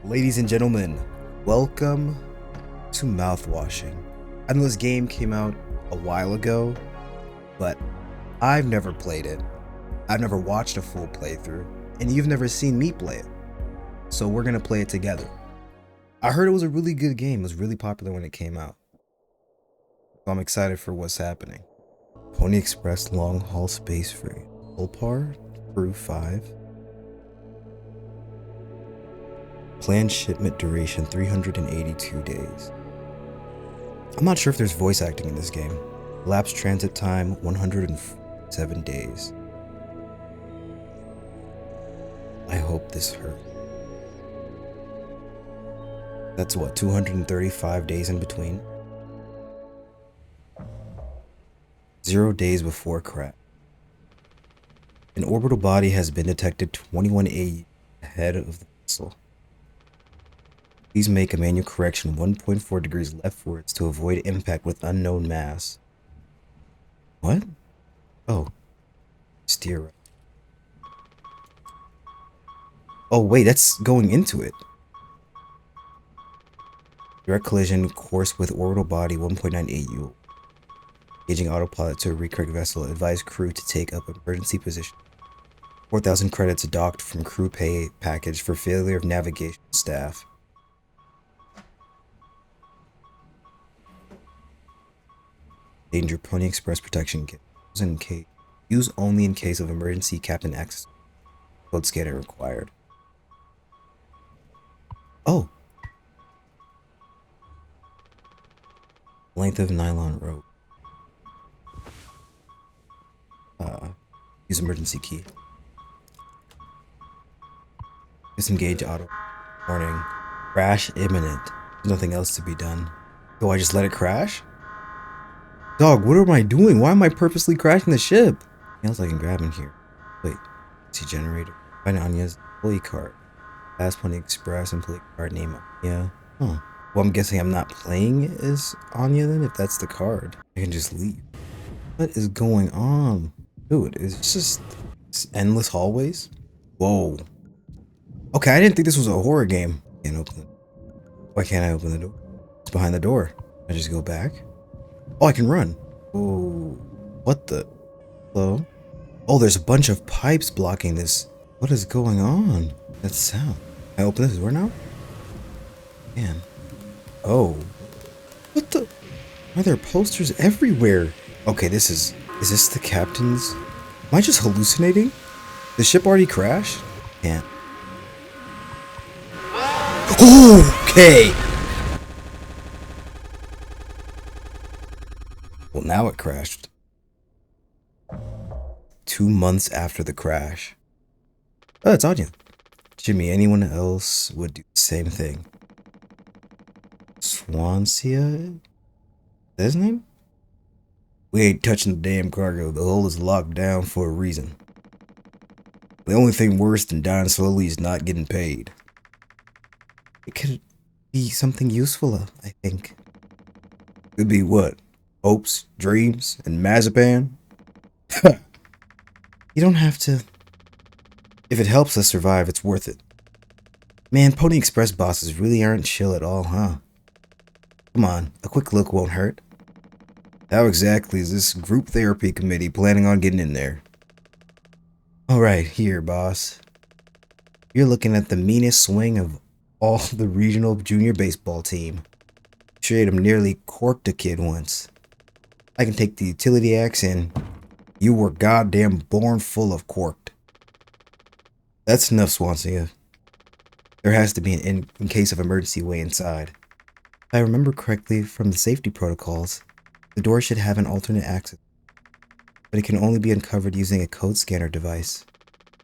Ladies and gentlemen, welcome to Mouthwashing. I know this game came out a while ago, but I've never played it. I've never watched a full playthrough, and you've never seen me play it. So we're gonna play it together. I heard it was a really good game. It was really popular when it came out. So I'm excited for what's happening. Pony Express long haul space free. Tulpar through 5. Planned shipment duration 382 days. I'm not sure if there's voice acting in this game. Elapsed transit time 107 days. I hope this hurt. That's what, 235 days in between? 0 days before crash. An orbital body has been detected 21 AU ahead of the vessel. Please make a manual correction 1.4 degrees leftwards to avoid impact with unknown mass. What? Oh. Steer right. Oh wait, that's going into it. Direct collision course with orbital body 1.9 AU. Engaging autopilot to a recorrect vessel. Advise crew to take up emergency position. 4,000 credits docked from crew pay package for failure of navigation staff. Danger Pony Express protection kit. Use only in case of emergency captain access. Code scanner required. Oh. Length of nylon rope. Use emergency key. Disengage auto. Warning. Crash imminent. There's nothing else to be done. Do I just let it crash? Dog, what am I doing? Why am I purposely crashing the ship? Anything else I can grab in here? Wait. See generator. Find Anya's employee card. Fast Pony Express employee card name. Yeah. Huh. Well, I'm guessing I'm not playing as Anya then, if that's the card. I can just leave. What is going on? Dude, it's just endless hallways? Whoa. Okay, I didn't think this was a horror game. Can't open it. Why can't I open the door? It's behind the door. I just go back? Oh, I can run. Oh, what the? Hello? Oh, there's a bunch of pipes blocking this. What is going on? That sound. Can I open this door now? Man. Oh. What the? Why are there posters everywhere? Okay, is this the captain's? Am I just hallucinating? The ship already crashed? Can't. Okay. Well, now it crashed. 2 months after the crash. Oh, it's Anya. Jimmy, anyone else would do the same thing. Swansea? Is that his name? We ain't touching the damn cargo. The hull is locked down for a reason. The only thing worse than dying slowly is not getting paid. It could be something useful, I think. Could be what? Hopes, dreams, and marzipan? You don't have to. If it helps us survive, it's worth it. Man, Pony Express bosses really aren't chill at all, huh? Come on, a quick look won't hurt. How exactly is this group therapy committee planning on getting in there? Alright, here, boss. You're looking at the meanest swing of all the regional junior baseball team. Straight him nearly corked a kid once. I can take the utility axe and you were goddamn born full of corked. That's enough, Swansea. There has to be an in case of emergency way inside. If I remember correctly from the safety protocols, the door should have an alternate access, but it can only be uncovered using a code scanner device.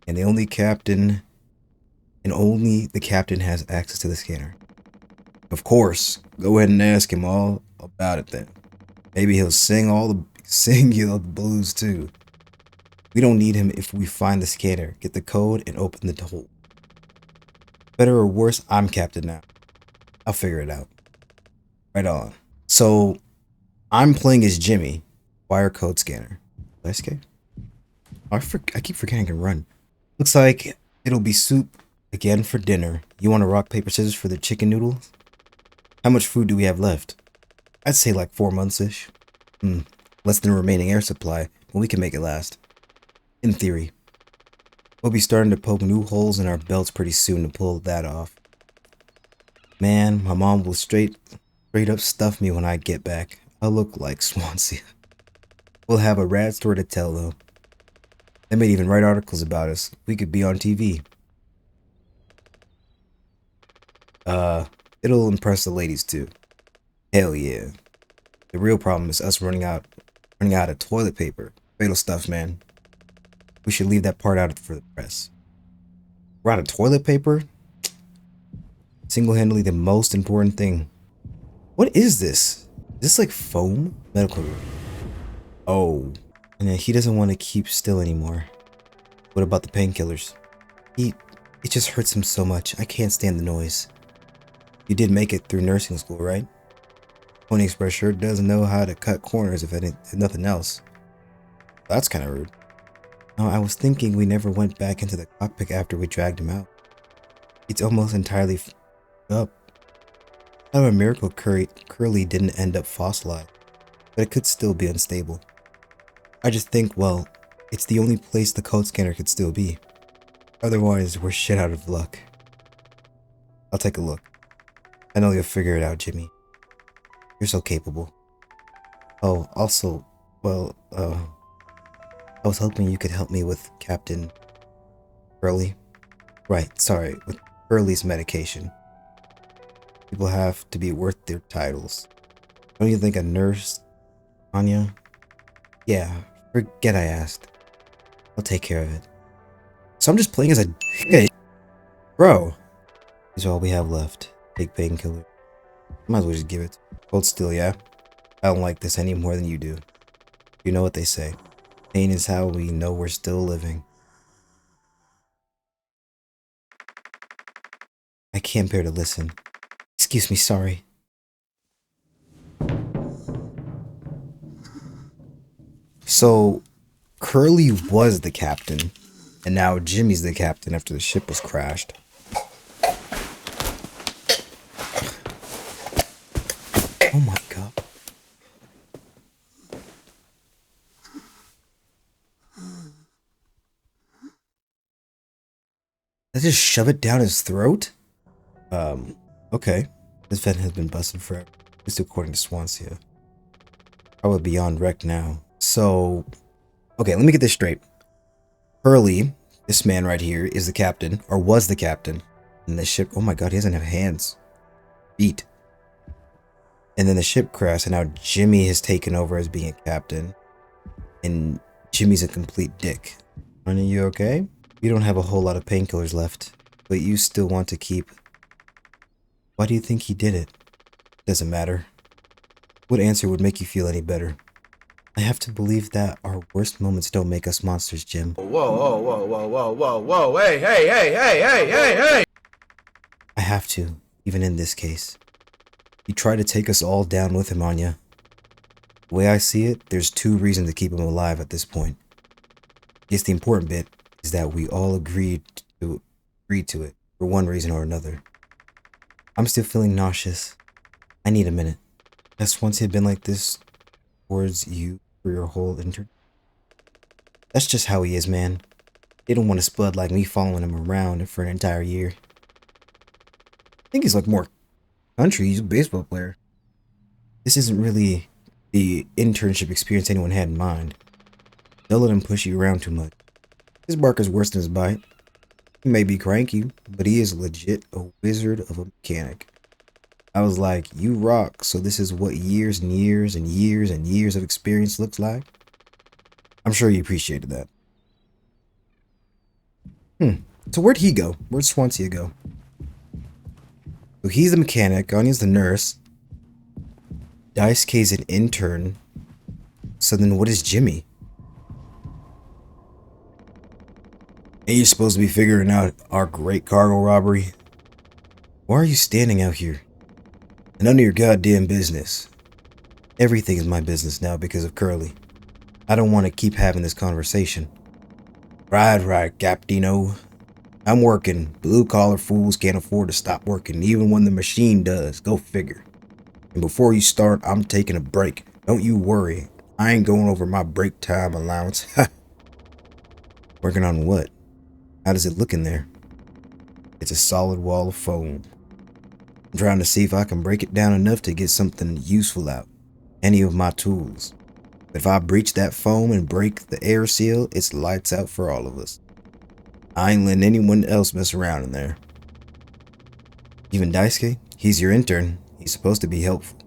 And only the captain has access to the scanner. Of course, go ahead and ask him all about it then. Maybe he'll sing you the blues too. We don't need him if we find the scanner, get the code, and open the hole. Better or worse, I'm captain now. I'll figure it out. Right on. So, I'm playing as Jimmy. Wire code scanner. Did I escape? I keep forgetting I can run. Looks like it'll be soup Again for dinner. You want to rock, paper, scissors for the chicken noodles? How much food do we have left? I'd say like 4 months-ish. Less than the remaining air supply, but we can make it last. In theory. We'll be starting to poke new holes in our belts pretty soon to pull that off. Man, my mom will straight up stuff me when I get back. I'll look like Swansea. We'll have a rad story to tell though. They might even write articles about us. We could be on TV. It'll impress the ladies too. Hell yeah. The real problem is us running out of toilet paper. Fatal stuff, man. We should leave that part out for the press. We're out of toilet paper? Single-handedly the most important thing. What is this? Is this like foam? Medical room. Oh. And he doesn't want to keep still anymore. What about the painkillers? It just hurts him so much. I can't stand the noise. You did make it through nursing school, right? Pony Express sure doesn't know how to cut corners if nothing else. That's kind of rude. No, I was thinking we never went back into the cockpit after we dragged him out. It's almost entirely up. Out of a miracle, Curly didn't end up fossilized, but it could still be unstable. I just think, well, it's the only place the code scanner could still be. Otherwise, we're shit out of luck. I'll take a look. I know you'll figure it out, Jimmy. You're so capable. Oh, also, well, I was hoping you could help me with Captain Curly. Right, sorry, with Curly's medication. People have to be worth their titles. Don't you think a nurse, Anya? Yeah, forget I asked. I'll take care of it. So I'm just playing as a dick. Bro. These are all we have left. Take painkiller. Might as well just give it. Hold still, yeah? I don't like this any more than you do. You know what they say. Pain is how we know we're still living. I can't bear to listen. Excuse me, sorry. So, Curly was the captain, and now Jimmy's the captain after the ship was crashed. Oh my god. Did I just shove it down his throat? Okay. This vent has been busted forever. At least according to Swansea. Probably beyond wreck now. So, okay, let me get this straight. Curly, this man right here, is the captain, or was the captain. And the ship, oh my god, he doesn't have hands. Feet. And then the ship crashed, and now Jimmy has taken over as being a captain. And Jimmy's a complete dick. Honey, you okay? You don't have a whole lot of painkillers left, but you still want to keep. Why do you think he did it? Doesn't matter. What answer would make you feel any better? I have to believe that our worst moments don't make us monsters, Jim. Whoa, whoa, whoa, whoa, whoa, whoa, whoa, hey, hey, hey, hey, hey, hey, hey! I have to, even in this case. He tried to take us all down with him, Anya. The way I see it, there's 2 reasons to keep him alive at this point. I guess the important bit is that we all agreed to it for one reason or another. I'm still feeling nauseous. I need a minute. Has Swansea been like this towards you for your whole intern? That's just how he is, man. They don't want to spud like me following him around for an entire year. I think he's like more country. He's a baseball player. This isn't really the internship experience anyone had in mind. Don't let him push you around too much. His bark is worse than his bite. He may be cranky, but he is legit a wizard of a mechanic. I was like, you rock, so this is what years and years and years and years of experience looks like? I'm sure he appreciated that. So where'd he go? Where'd Swansea go? So he's the mechanic, Anya's the nurse. Daisuke's an intern. So then what is Jimmy? And you're supposed to be figuring out our great cargo robbery? Why are you standing out here? None of your goddamn business. Everything is my business now because of Curly. I don't want to keep having this conversation. Right, Captino. I'm working. Blue collar fools can't afford to stop working, even when the machine does. Go figure. And before you start, I'm taking a break. Don't you worry. I ain't going over my break time allowance. Working on what? How does it look in there? It's a solid wall of foam. I'm trying to see if I can break it down enough to get something useful out. Any of my tools. If I breach that foam and break the air seal, it's lights out for all of us. I ain't letting anyone else mess around in there. Even Daisuke? He's your intern. He's supposed to be helpful.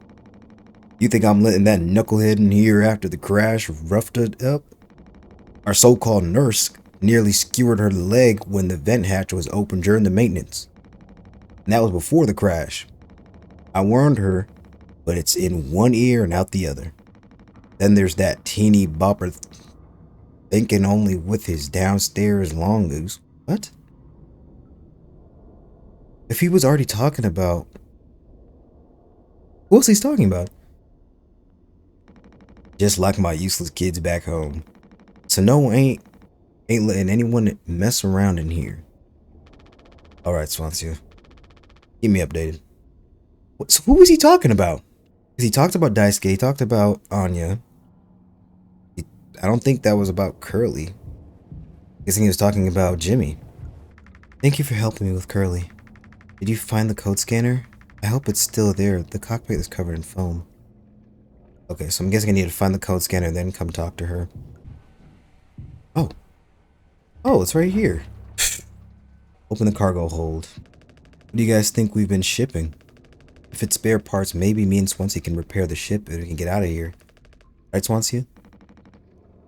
You think I'm letting that knucklehead in here after the crash roughed it up? Our so-called nurse nearly skewered her leg when the vent hatch was open during the maintenance. And that was before the crash. I warned her, but it's in one ear and out the other. Then there's that teeny bopper thinking only with his downstairs long goose. What? If he was already talking about... What was he talking about? Just like my useless kids back home. So no, ain't letting anyone mess around in here. Alright, Swansea. Keep me updated. So who was he talking about? He talked about Daisuke, he talked about Anya. I don't think that was about Curly. Guessing he was talking about Jimmy. Thank you for helping me with Curly. Did you find the code scanner? I hope it's still there. The cockpit is covered in foam. Okay, so I'm guessing I need to find the code scanner and then come talk to her. Oh. Oh, it's right here. Open the cargo hold. What do you guys think we've been shipping? If it's spare parts, maybe me and Swansea can repair the ship and we can get out of here. Right, Swansea?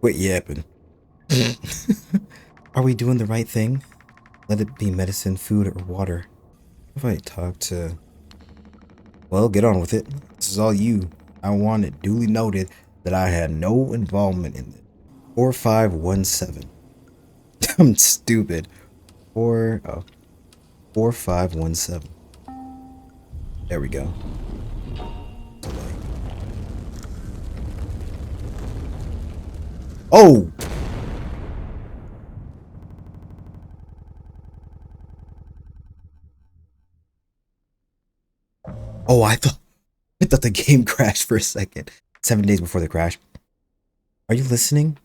Quit yapping. Are we doing the right thing? Let it be medicine, food, or water. If I talk to... Well, get on with it. This is all you. I want it duly noted that I had no involvement in it. 4517. I'm stupid. 4517. There we go. Oh! Oh, I thought the game crashed for a second. 7 days before the crash. Are you listening?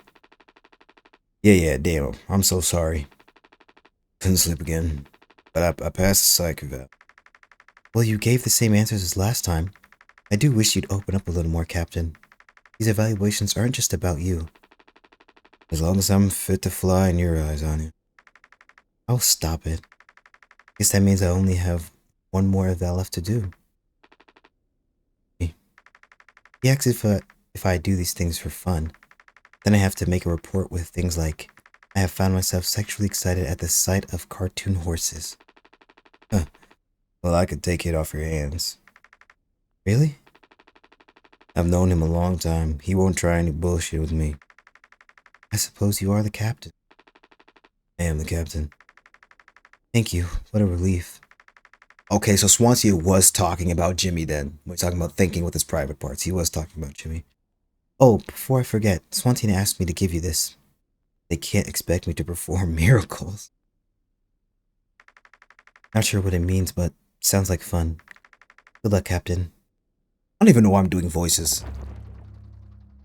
Yeah, damn. I'm so sorry. Couldn't sleep again. But I passed the psych eval. Well, you gave the same answers as last time. I do wish you'd open up a little more, Captain. These evaluations aren't just about you. As long as I'm fit to fly in your eyes, on it. Oh, stop it. Guess that means I only have one more eval left to do. He asks if I do these things for fun. Then I have to make a report with things like, I have found myself sexually excited at the sight of cartoon horses. Huh. Well, I could take it off your hands. Really? I've known him a long time. He won't try any bullshit with me. I suppose you are the captain. I am the captain. Thank you. What a relief. Okay, so Swansea was talking about Jimmy then. We're talking about thinking with his private parts. He was talking about Jimmy. Oh, before I forget, Swansea asked me to give you this. They can't expect me to perform miracles. Not sure what it means, but sounds like fun. Good luck, Captain. I don't even know why I'm doing voices.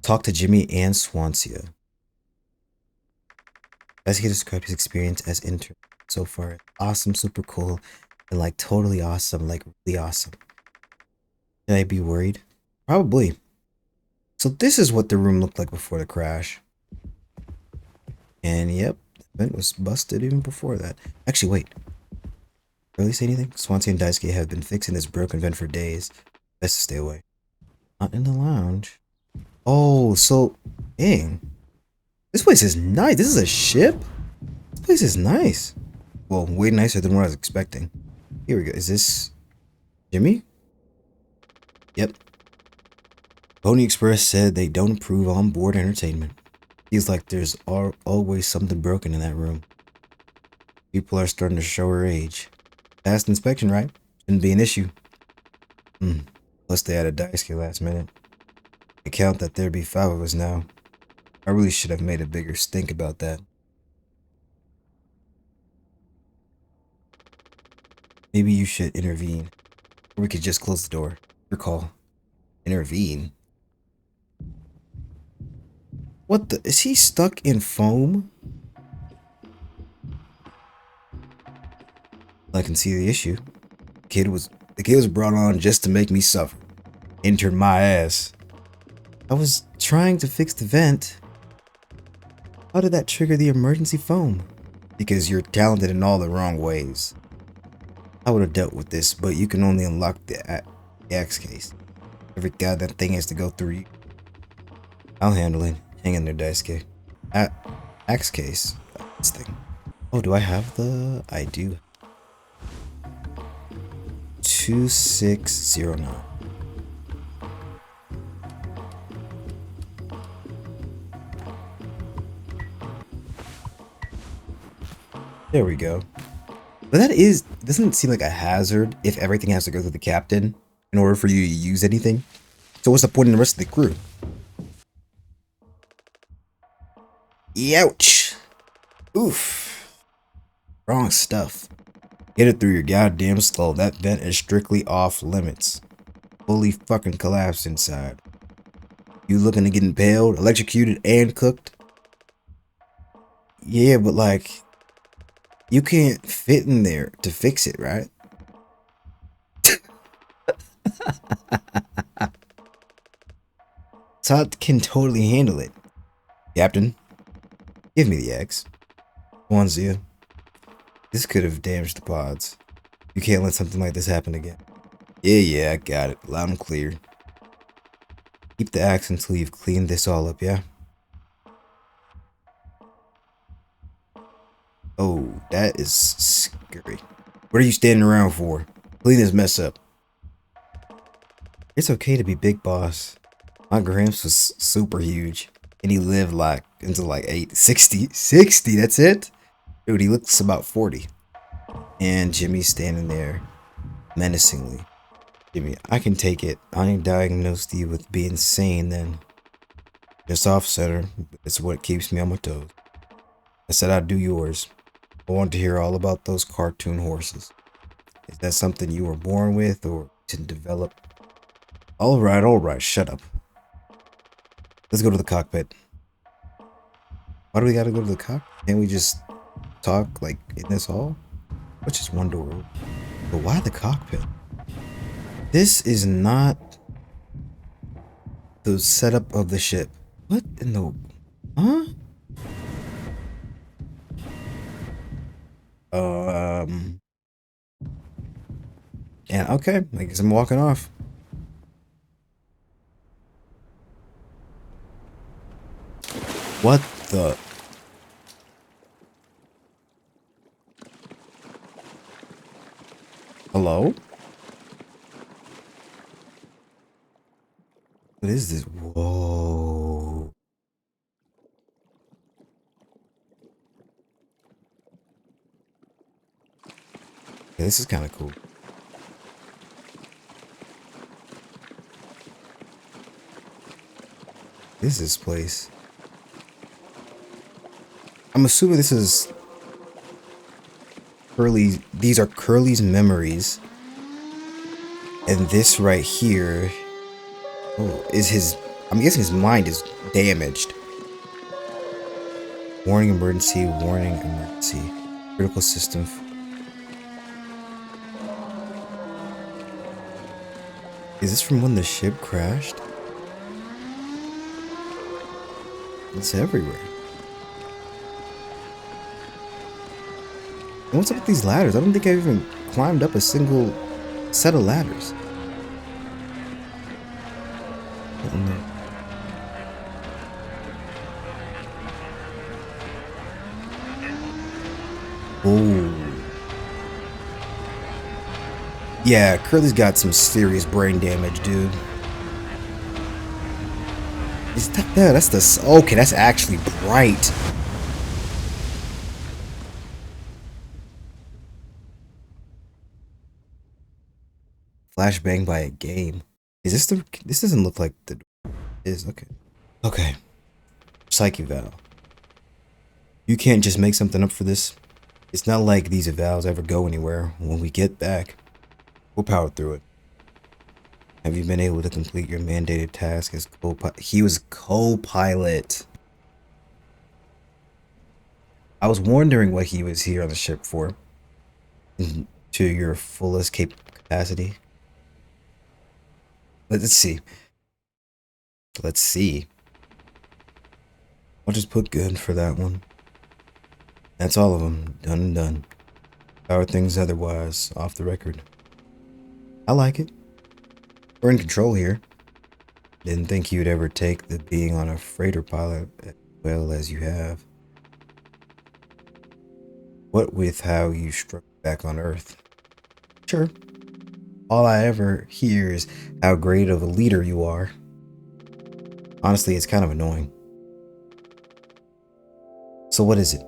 Talk to Jimmy and Swansea. Daisuke described his experience as intern so far. Awesome, super cool, and like totally awesome, like really awesome. Should I be worried? Probably. So this is what the room looked like before the crash. And yep, the vent was busted even before that. Actually, wait. Really say anything? Swansea and Daisuke have been fixing this broken vent for days. Best to stay away. Not in the lounge. Oh, so... Dang. This place is nice. This is a ship? This place is nice. Well, way nicer than what I was expecting. Here we go. Is this... Jimmy? Yep. Pony Express said they don't approve on-board entertainment. Feels like there's always something broken in that room. People are starting to show her age. Past inspection, right? Shouldn't be an issue. Plus they added Daisuke last minute. I count that there'd be 5 of us now. I really should have made a bigger stink about that. Maybe you should intervene. Or we could just close the door. Your call. Intervene? What the? Is he stuck in foam? I can see the issue. The kid was brought on just to make me suffer. Entered my ass. I was trying to fix the vent. How did that trigger the emergency foam? Because you're talented in all the wrong ways. I would have dealt with this, but you can only unlock the axe case. Every goddamn thing has to go through you. I'll handle it. Hang in there, Daisuke. Axe case. This thing. Oh, do I have the? I do. 2609. There we go. But doesn't seem like a hazard if everything has to go through the captain in order for you to use anything. So what's the point in the rest of the crew? Ouch. Oof. Wrong stuff. Get it through your goddamn skull. That vent is strictly off limits. Fully fucking collapsed inside. You looking to get impaled, electrocuted, and cooked? Yeah, but like, you can't fit in there to fix it, right? Todd can totally handle it. Captain, give me the axe. Swansea. This could have damaged the pods. You can't let something like this happen again. Yeah, I got it. Loud and clear. Keep the axe until you've cleaned this all up, yeah? Oh, that is scary. What are you standing around for? Clean this mess up. It's okay to be big boss. My Gramps was super huge. And he lived like until like 60, that's it? Dude, he looks about 40. And Jimmy's standing there menacingly. Jimmy, I can take it. I diagnosed you with being sane then. Just off center. It's what keeps me on my toes. I said I'd do yours. I want to hear all about those cartoon horses. Is that something you were born with or to develop? Alright, shut up. Let's go to the cockpit. Why do we gotta go to the cockpit? Can't we just talk like in this hall? Which is one door open. But why the cockpit? This is not the setup of the ship. What in the... Huh? And okay, I guess I'm walking off. What the... Hello? What is this? Whoa. Yeah, this is kind of cool. This is this place. I'm assuming this is Curly. These are Curly's memories. And this right here, oh, is his... I'm guessing his mind is damaged. Warning emergency, warning emergency. Critical system. Is this from when the ship crashed? It's everywhere. And what's up with these ladders? I don't think I've even climbed up a single set of ladders. Oh. Yeah, Curly's got some serious brain damage, dude. Is that... Yeah, that's the... Okay, that's actually bright. Flashbang by a game. Is this the... This doesn't look like the... Is... Okay. Okay. Psyche Val. You can't just make something up for this. It's not like these evals ever go anywhere. When we get back, we'll power through it. Have you been able to complete your mandated task as co-pilot? He was co-pilot. I was wondering what he was here on the ship for. To your fullest capacity. Let's see. Let's see. I'll just put good for that one. That's all of them. Done and done. How are things otherwise, off the record? I like it. We're in control here. Didn't think you'd ever take the being on a freighter pilot as well as you have. What with how you struck back on Earth? Sure. All I ever hear is how great of a leader you are. Honestly, it's kind of annoying. So what is it?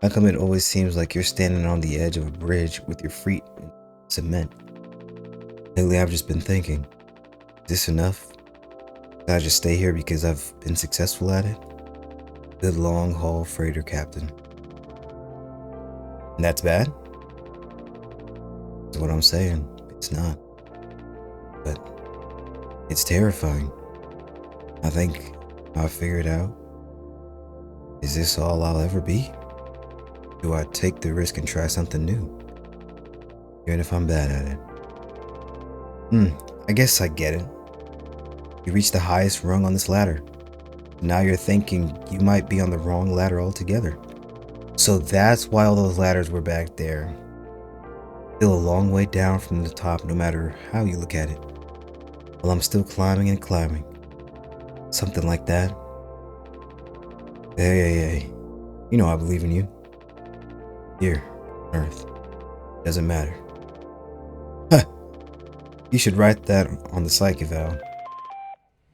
How come it always seems like you're standing on the edge of a bridge with your feet in cement? Lately, I've just been thinking, is this enough? Did I just stay here because I've been successful at it? Good long haul freighter captain. And that's bad? That's what I'm saying. It's not. But it's terrifying. I think I'll figure it out. Is this all I'll ever be? Do I take the risk and try something new? Even if I'm bad at it. I guess I get it. You reached the highest rung on this ladder. Now you're thinking you might be on the wrong ladder altogether. So that's why all those ladders were back there. Still a long way down from the top no matter how you look at it. Well, I'm still climbing and climbing. Something like that. Hey. You know I believe in you. Here, on Earth. Doesn't matter. Huh. You should write that on the psych eval.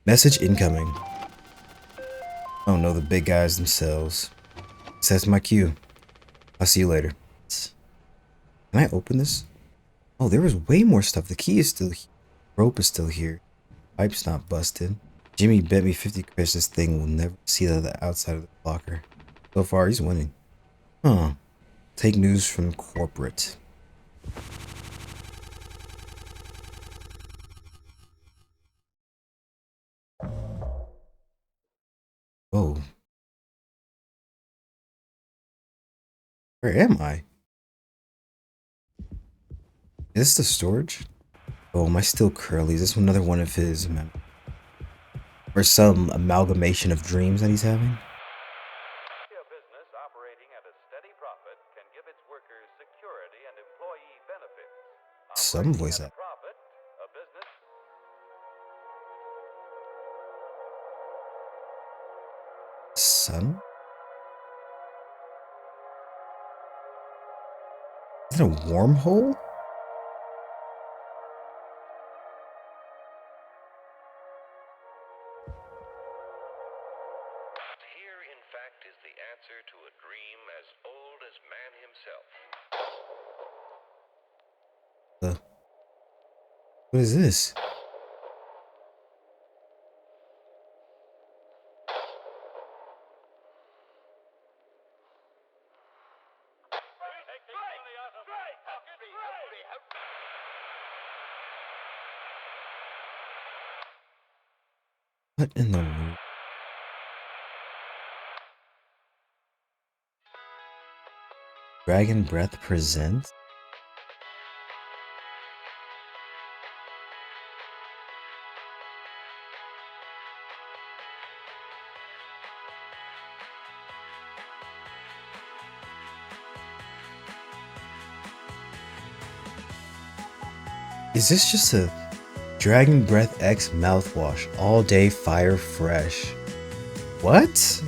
Message incoming. Oh no, the big guys themselves. That's my cue. I'll see you later. Can I open this? Oh, there was way more stuff. The key is still here. Rope is still here. Pipe's not busted. Jimmy bet me 50 Chris this thing will never see the outside of the locker. So far, he's winning. Huh. Take news from corporate. Oh. Where am I? Is this the storage? Oh, am I still Curly? Is this another one of his... Or some amalgamation of dreams that he's having? A business operating at a steady profit can give its workers security and employee benefits. Some voice Operating act. at a profit, a business. Son? Is it a wormhole? Here, in fact, is the answer to a dream as old as man himself. What is this? What in the world? Dragon Breath presents? Is this just a Dragon Breath X mouthwash? All day fire fresh. What?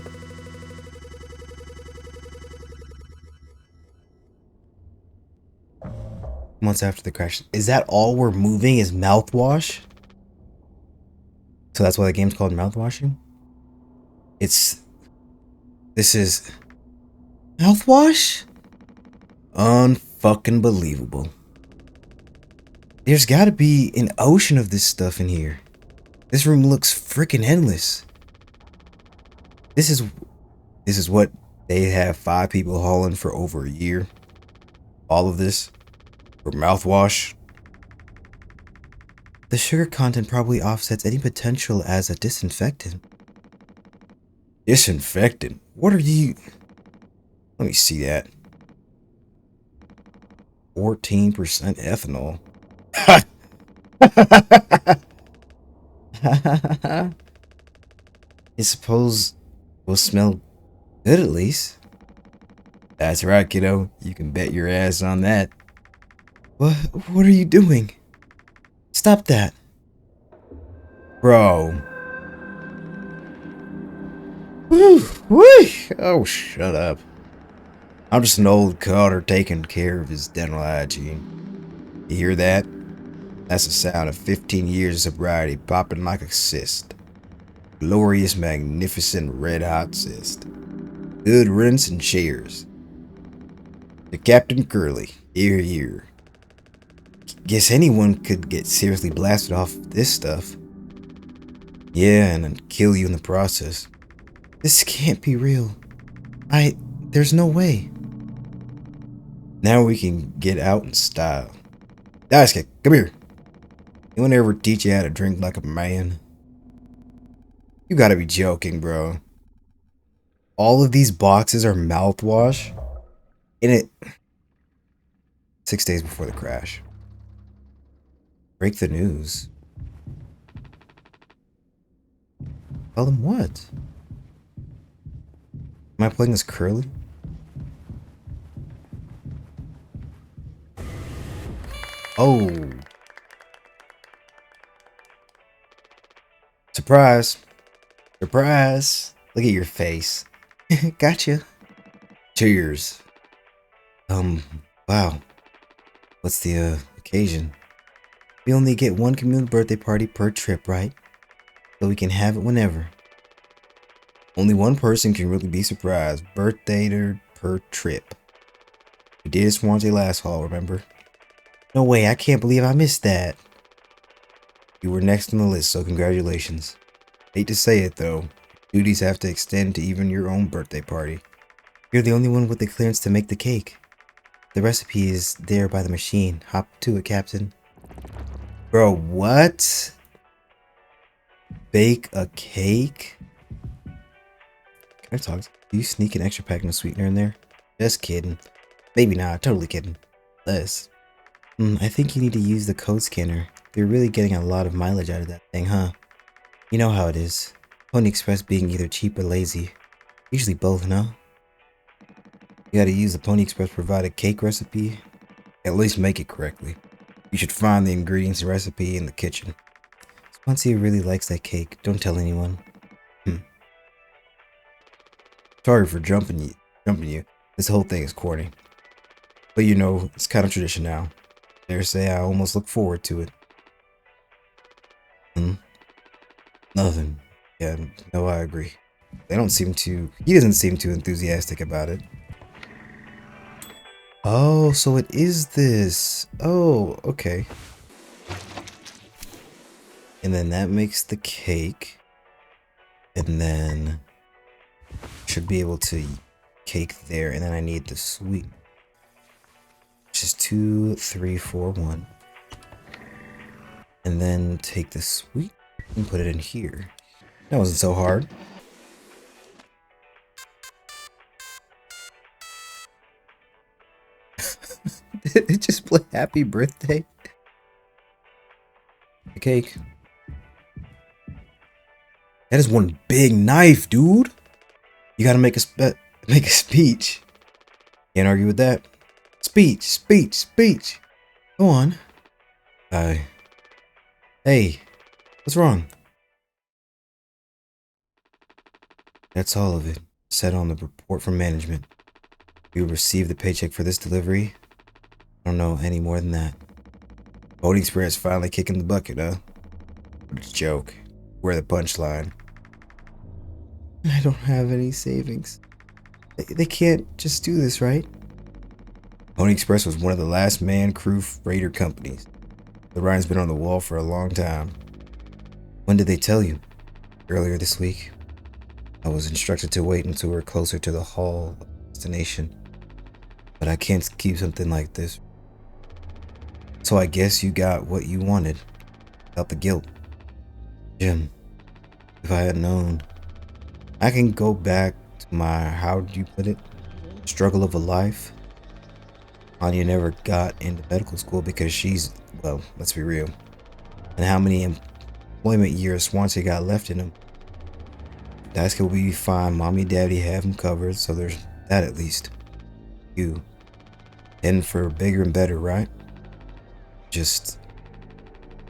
Months after the crash. Is that all we're moving is mouthwash? So that's why the game's called Mouthwashing? This is mouthwash? Unfucking believable. There's gotta be an ocean of this stuff in here. This room looks freaking endless. This is This is what they have 5 people hauling for over a year. All of this for mouthwash. The sugar content probably offsets any potential as a disinfectant. Disinfectant? What are you? Let me see that. 14% ethanol. I suppose we'll smell good at least. That's right, kiddo. You can bet your ass on that. What are you doing? Stop that. Bro. Woo, woo. Oh, shut up. I'm just an old cotter taking care of his dental hygiene. You hear that? That's the sound of 15 years of sobriety popping like a cyst. Glorious, magnificent, red-hot cyst. Good riddance and cheers. To Captain Curly. Here, here. Guess anyone could get seriously blasted off this stuff. Yeah, and then kill you in the process. This can't be real. There's no way. Now we can get out in style. Daisuke, come here. Anyone ever teach you how to drink like a man? You gotta be joking, bro. All of these boxes are mouthwash? In it. 6 days before the crash. Break the news. Tell them what? Am I playing as Curly? Oh. Surprise. Surprise. Look at your face. Gotcha. Cheers. Wow. What's the occasion? We only get one communal birthday party per trip, right? So we can have it whenever. Only one person can really be surprised. Birthday per trip. We did Swansea last haul, remember? No way, I can't believe I missed that. You were next on the list, so congratulations. Hate to say it though, duties have to extend to even your own birthday party. You're the only one with the clearance to make the cake. The recipe is there by the machine. Hop to it, Captain. Bro, what? Bake a cake? Can I talk? Do you sneak an extra pack of sweetener in there? Just kidding. Maybe not, totally kidding. Less. I think you need to use the code scanner. You're really getting a lot of mileage out of that thing, huh? You know how it is. Pony Express being either cheap or lazy. Usually both, no? You gotta use the Pony Express provided cake recipe. At least make it correctly. You should find the ingredients and recipe in the kitchen. Swansea really likes that cake. Don't tell anyone. Sorry for jumping you. This whole thing is corny. But you know, it's kind of tradition now. Dare say I almost look forward to it. Nothing. Yeah, no, I agree. He doesn't seem too enthusiastic about it. Oh, so it is this. Oh, okay. And then that makes the cake. And then should be able to cake there. And then I need the sweet. Which is 2, 3, 4, 1. And then take the sweet and put it in here. That wasn't so hard. Did it just play happy birthday? The cake. That is one big knife, dude. You gotta make a speech. Can't argue with that. Speech. Go on. Hey, what's wrong? That's all of it. Said on the report from management. You will receive the paycheck for this delivery. I don't know any more than that. Pony Express finally kicking the bucket, huh? It's a joke. We're the punchline. I don't have any savings. They can't just do this, right? Pony Express was one of the last man crew freighter companies. The writing's been on the wall for a long time. When did they tell you? Earlier this week. I was instructed to wait until we're closer to the hall of destination. But I can't keep something like this. So I guess you got what you wanted. Without the guilt. Jim, if I had known, I can go back to my, how did you put it? Struggle of a life. Anya never got into medical school because she's, well, let's be real. And how many employment years Swansea got left in him? Daisuke will be fine. Mommy and daddy have him covered, so there's that at least. You. And for bigger and better, right?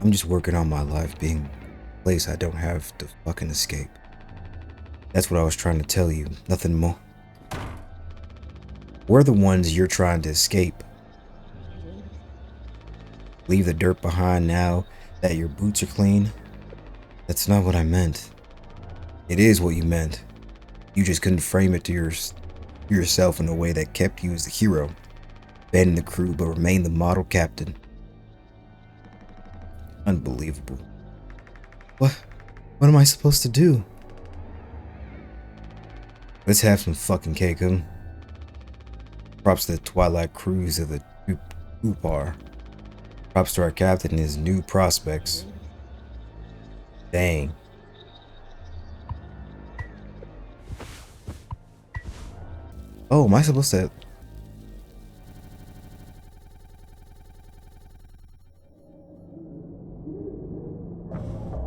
I'm just working on my life being a place I don't have to fucking escape. That's what I was trying to tell you, nothing more. We're the ones you're trying to escape. Leave the dirt behind now that your boots are clean. That's not what I meant. It is what you meant. You just couldn't frame it to yourself in a way that kept you as the hero. Abandon the crew but remain the model captain. Unbelievable. What am I supposed to do? Let's have some fucking cake, huh? Props to the Twilight Cruise of the Tulpar. Props to our captain and his new prospects. Dang. Oh, am I supposed to...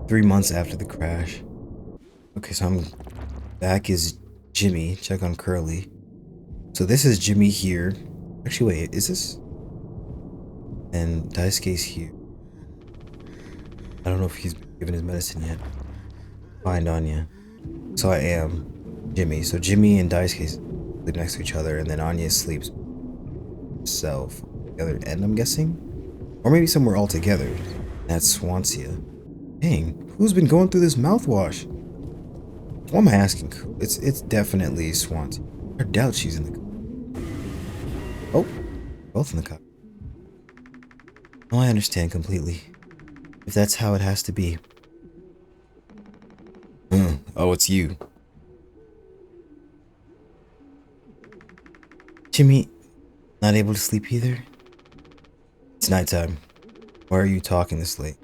3 months after the crash. Okay, so I'm back as Jimmy. Check on Curly. So this is Jimmy here. Actually, wait, is this? And Daisuke's here. I don't know if he's been given his medicine yet. Find Anya. So I am Jimmy. So Jimmy and Daisuke sleep next to each other, and then Anya sleeps herself the other end, I'm guessing? Or maybe somewhere all together. That's Swansea. Dang, who's been going through this mouthwash? What am I asking? It's definitely Swansea. I doubt she's in the car. Oh, both in the car. Oh, I understand completely. If that's how it has to be. Oh, it's you. Jimmy, not able to sleep either? It's nighttime. Why are you talking this late?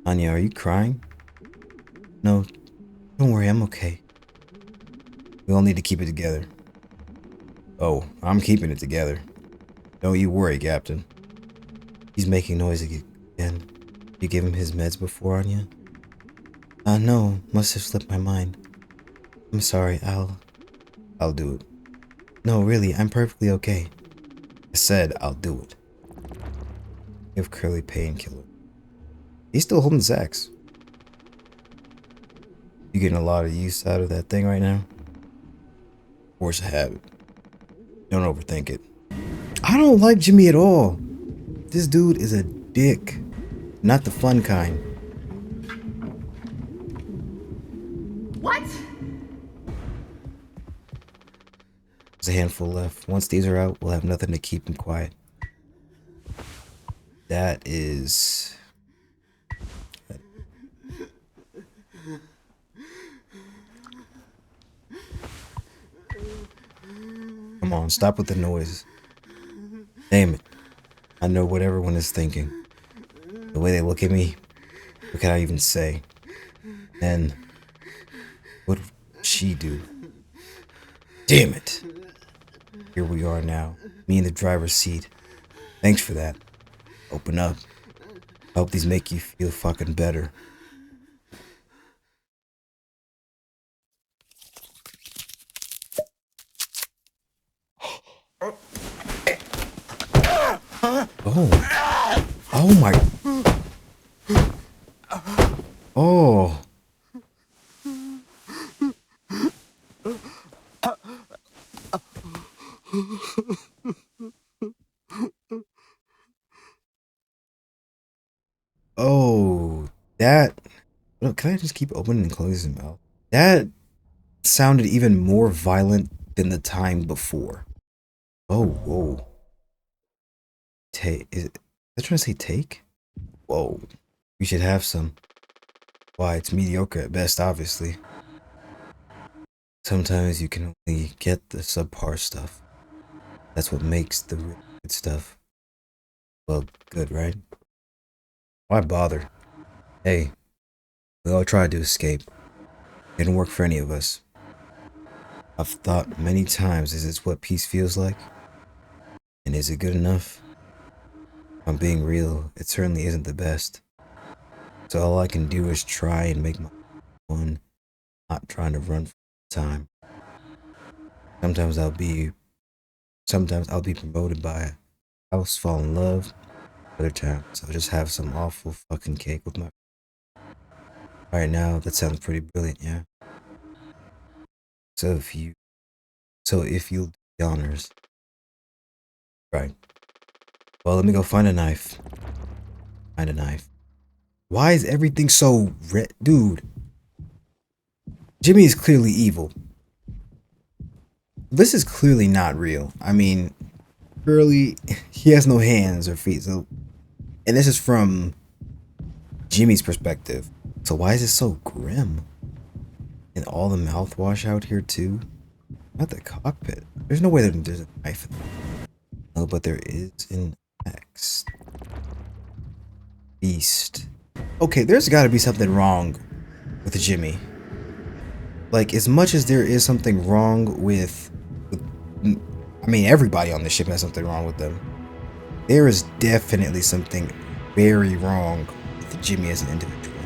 Anya, are you crying? No, don't worry, I'm okay. We all need to keep it together. Oh, I'm keeping it together. Don't you worry, Captain. He's making noise again. You gave him his meds before, Anya? No, must have slipped my mind. I'm sorry, I'll do it. No, really, I'm perfectly okay. I said I'll do it. Give Curly painkiller. He's still holding Zach's. You getting a lot of use out of that thing right now? Force a habit. Don't overthink it. I don't like Jimmy at all. This dude is a dick. Not the fun kind. What? There's a handful left. Once these are out, we'll have nothing to keep him quiet. That is... Come on, stop with the noise. Damn it. I know what everyone is thinking. The way they look at me, what can I even say? And what would she do? Damn it. Here we are now, me in the driver's seat. Thanks for that. Open up. I hope these make you feel fucking better. Oh. Oh my. Oh. Oh. That. Look, can I just keep opening and closing his mouth? That sounded even more violent than the time before. Oh, whoa. Is it trying to say take? Whoa. We should have some. Why, it's mediocre at best, obviously. Sometimes you can only get the subpar stuff. That's what makes the really good stuff, well, good, right? Why bother? Hey, we all tried to escape. It didn't work for any of us. I've thought many times, is this what peace feels like? And is it good enough? If I'm being real, it certainly isn't the best. So all I can do is try and make my one, not trying to run from time. Sometimes I'll be promoted by a house, fall in love. Other times I'll just have some awful fucking cake with my. Right now, that sounds pretty brilliant, yeah. So if you, you'll do the honors, right? Well, let me go find a knife. Find a knife. Why is everything so red, dude? Jimmy is clearly evil. This is clearly not real. I mean, clearly he has no hands or feet. So, and this is from Jimmy's perspective. So why is it so grim? And all the mouthwash out here too? Not the cockpit. There's no way that there's a knife. No, but there is an X. Beast. Okay, there's got to be something wrong with Jimmy. Like, as much as there is something wrong with I mean, everybody on the ship has something wrong with them. There is definitely something very wrong with Jimmy as an individual.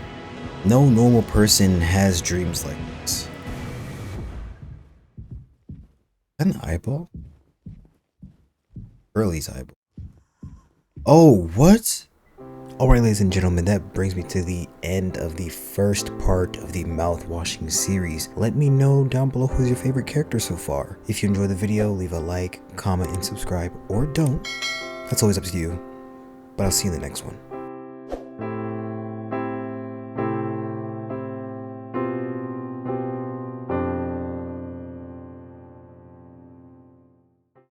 No normal person has dreams like this. Is that an eyeball? Burley's eyeball. Oh, what? Alright, ladies and gentlemen, that brings me to the end of the first part of the Mouthwashing series. Let me know down below who's your favorite character so far. If you enjoyed the video, leave a like, comment, and subscribe, or don't. That's always up to you. But I'll see you in the next one.